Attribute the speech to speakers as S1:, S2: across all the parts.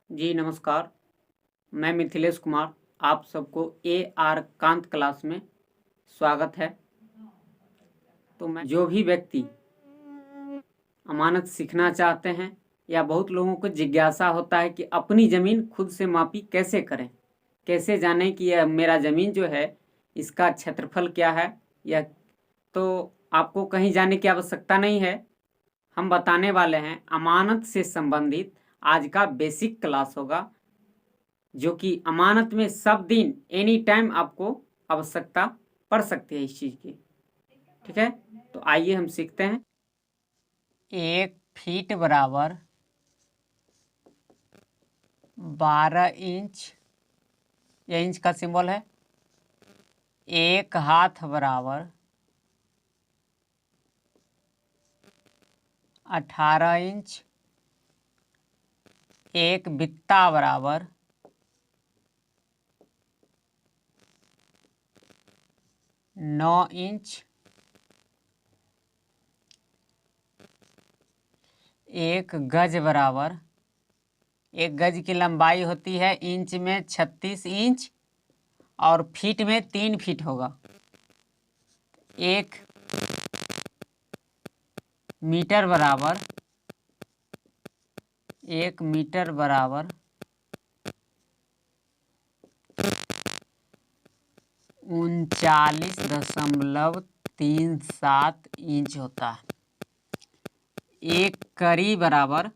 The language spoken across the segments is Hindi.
S1: जी नमस्कार, मैं मिथिलेश कुमार। आप सबको AR कांत क्लास में स्वागत है। तो मैं जो भी व्यक्ति अमानत सीखना चाहते हैं या बहुत लोगों को जिज्ञासा होता है कि अपनी ज़मीन खुद से मापी कैसे करें, कैसे जानें कि यह मेरा ज़मीन जो है इसका क्षेत्रफल क्या है, या तो आपको कहीं जाने की आवश्यकता नहीं है। हम बताने वाले हैं अमानत से संबंधित आज का बेसिक क्लास होगा, जो कि अमानत में सब दिन एनी टाइम आपको आवश्यकता पड़ सकती है इस चीज़ की। ठीक है, तो आइए हम सीखते हैं। 1 फीट बराबर 12 इंच, यह इंच का सिंबल है। 1 हाथ बराबर 18 इंच। 1 बित्ता बराबर 9 इंच। 1 गज बराबर, 1 गज की लंबाई होती है इंच में 36 इंच और फीट में 3 फीट होगा। 1 मीटर बराबर 1 मीटर बराबर 39.37 इंच होता है। 1 कड़ी बराबर,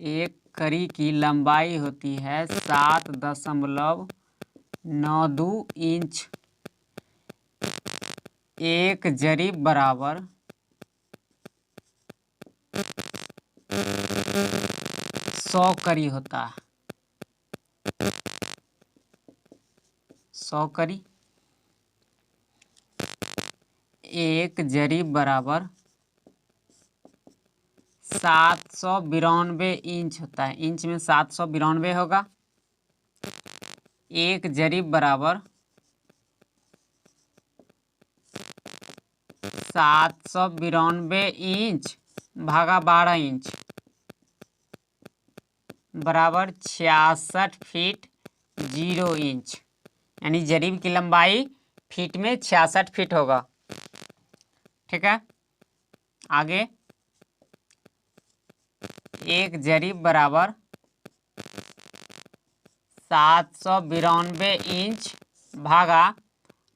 S1: 1 कड़ी की लंबाई होती है 7.92 इंच। 1 जरीब बराबर 100 कड़ी होता है। 100 कड़ी। 1 जरीब बराबर 792 इंच होता है। इंच में 792 होगा। 1 जरीब बराबर 792 इंच भागा 12 इंच बराबर 66 फीट 0 इंच, यानी जरीब की लंबाई फीट में 66 फीट होगा। ठीक है, आगे 1 जरीब बराबर 792 इंच भागा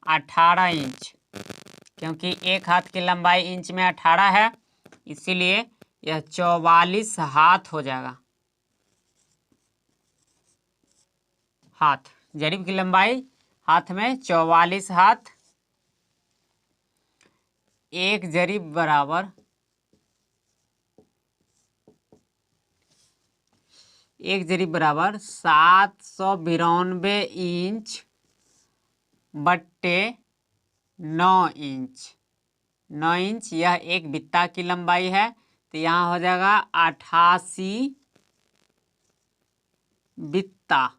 S1: 18 इंच, क्योंकि 1 हाथ की लंबाई इंच में 18 है, इसीलिए यह 44 हाथ हो जाएगा। हाथ, जरीब की लंबाई हाथ में 44 हाथ। 1 जरीब बराबर 792 इंच बट्टे 9 इंच। 9 इंच यह 1 बित्ता की लंबाई है, तो यहाँ हो जाएगा 88 बित्ता।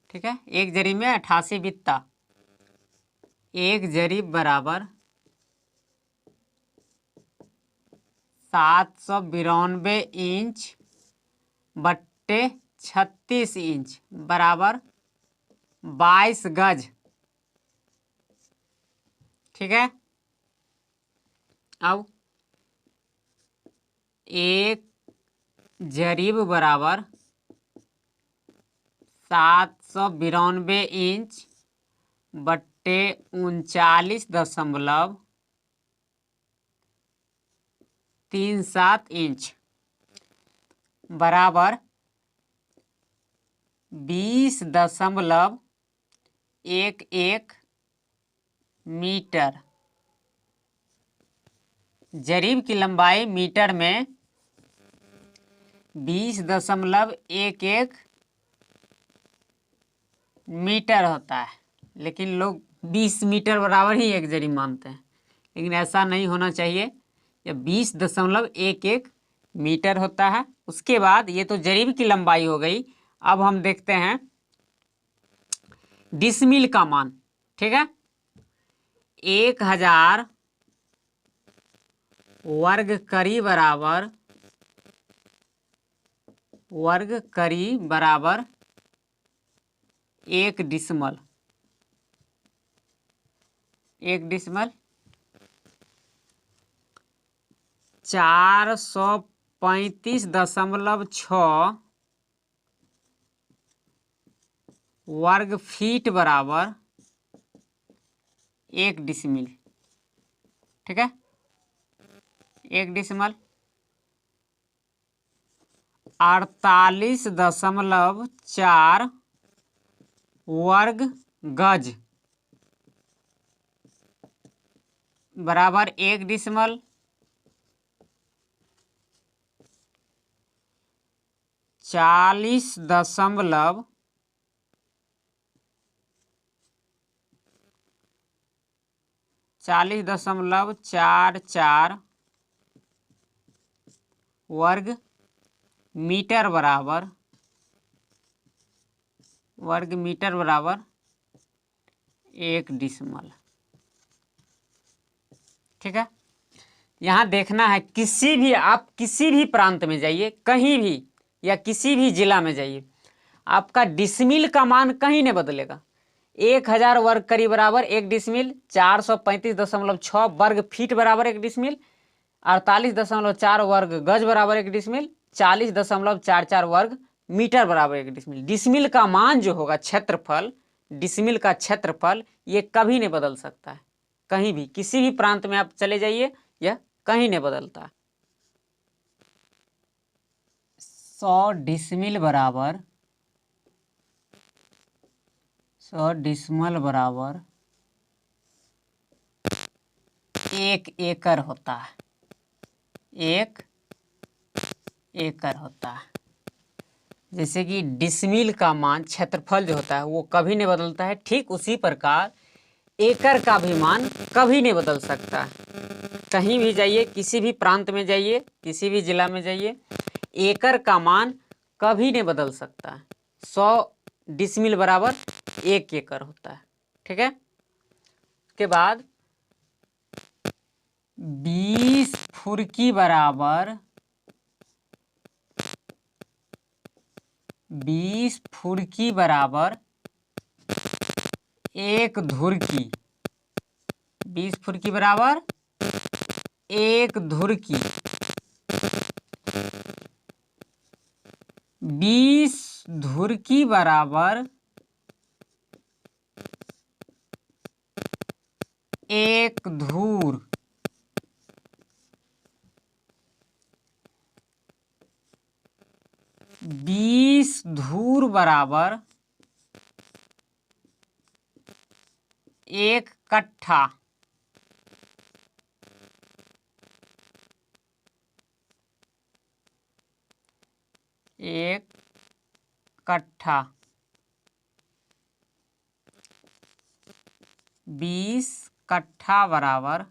S1: ठीक है, 1 जरीब में 88 बित्ता। 1 जरीब बराबर 792 इंच बट्टे 36 इंच बराबर 22 गज। ठीक है, अब 1 जरीब बराबर 792 इंच बट्टे 39.37 इंच बराबर 20.11 मीटर। जरीब की लंबाई मीटर में 20.11 मीटर होता है, लेकिन लोग 20 मीटर बराबर ही 1 जरीब मानते हैं, लेकिन ऐसा नहीं होना चाहिए। यह 20.11 मीटर होता है। उसके बाद ये तो जरीब की लंबाई हो गई। अब हम देखते हैं डिसमिल का मान। ठीक है, 1000 वर्ग कड़ी बराबर वर्ग करी बराबर 1 डिसमल। 1 डिसमल 435.6 वर्ग फीट बराबर 1 डिसमिल। ठीक है, 1 डिसमल 48.4 वर्ग गज बराबर 1 डिसमल 40.44 वर्ग मीटर बराबर 1 डिसमल। ठीक है, यहाँ देखना है, आप किसी भी प्रांत में जाइए, कहीं भी या किसी भी जिला में जाइए, आपका डिसमिल का मान कहीं नहीं बदलेगा। 1000 वर्ग करी बराबर 1 डिसमिल, 435.6 वर्ग फीट बराबर 1 डिसमिल, 48.4 वर्ग गज बराबर 1 डिसमिल, 40.44 वर्ग मीटर बराबर 1 डिसमिल। डिसमिल का मान जो होगा, क्षेत्रफल, डिसमिल का क्षेत्रफल, ये कभी नहीं बदल सकता है। कहीं भी किसी भी प्रांत में आप चले जाइए, यह कहीं नहीं बदलता। 100 डिसमिल बराबर 100 डिसमल बराबर 1 एकड़ होता है। 1 एकड़ होता है। जैसे कि डिसमिल का मान, क्षेत्रफल जो होता है वो कभी नहीं बदलता है, ठीक उसी प्रकार एकड़ का भी मान कभी नहीं बदल सकता। कहीं भी जाइए, किसी भी प्रांत में जाइए, किसी भी जिला में जाइए, एकड़ का मान कभी नहीं बदल सकता है। 100 डिसमिल बराबर 1 एकड़ होता है। ठीक है, उसके बाद 20 फुरकी बराबर 20 फुरकी बराबर 1 धुरकी। 20 फुरकी बराबर 1 धुरकी। 20 धुरकी बराबर 1 धूर। 20 धूर बराबर 1 कट्ठा। 1 कट्ठा। 20 कट्ठा बराबर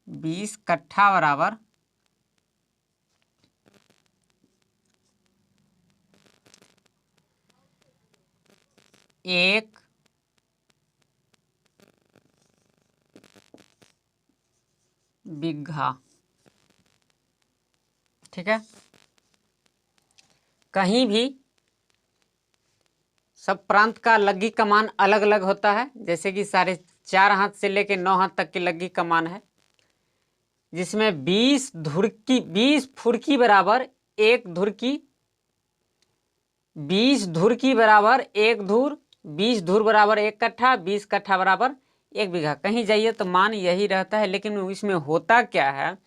S1: 20 कट्ठा बराबर 1 बिघा। ठीक है, कहीं भी सब प्रांत का लग्गी का मान अलग अलग होता है। जैसे कि 4.5 हाथ से लेकर 9 हाथ तक की लग्गी का मान है, जिसमें 20 फुरकी बराबर 1 धुरकी, 20 धुरकी बराबर 1 धूर, 20 धूर बराबर 1 कट्ठा, 20 कट्ठा बराबर 1 बीघा। कहीं जाइए तो मान यही रहता है, लेकिन इसमें होता क्या है,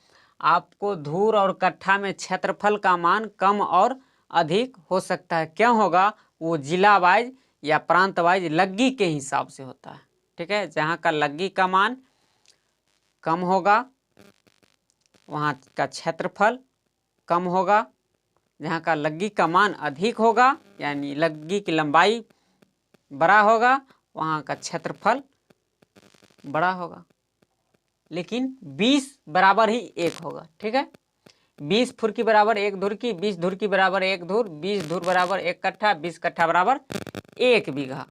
S1: आपको धूर और कट्ठा में क्षेत्रफल का मान कम और अधिक हो सकता है। क्यों होगा? वो जिला वाइज या प्रांत वाइज लग्गी के हिसाब से होता है। ठीक है, जहाँ का लग्गी का मान कम होगा वहाँ का क्षेत्रफल कम होगा, जहाँ का लग्गी का मान अधिक होगा यानी लग्गी की लंबाई बड़ा होगा वहाँ का क्षेत्रफल बड़ा होगा, लेकिन 20 बराबर ही 1 होगा। ठीक है, 20 फुरकी बराबर 1 धुरकी, 20 धुरकी बराबर 1 धूर, 20 धूर बराबर 1 कट्ठा, 20 कट्ठा बराबर 1 बीघा।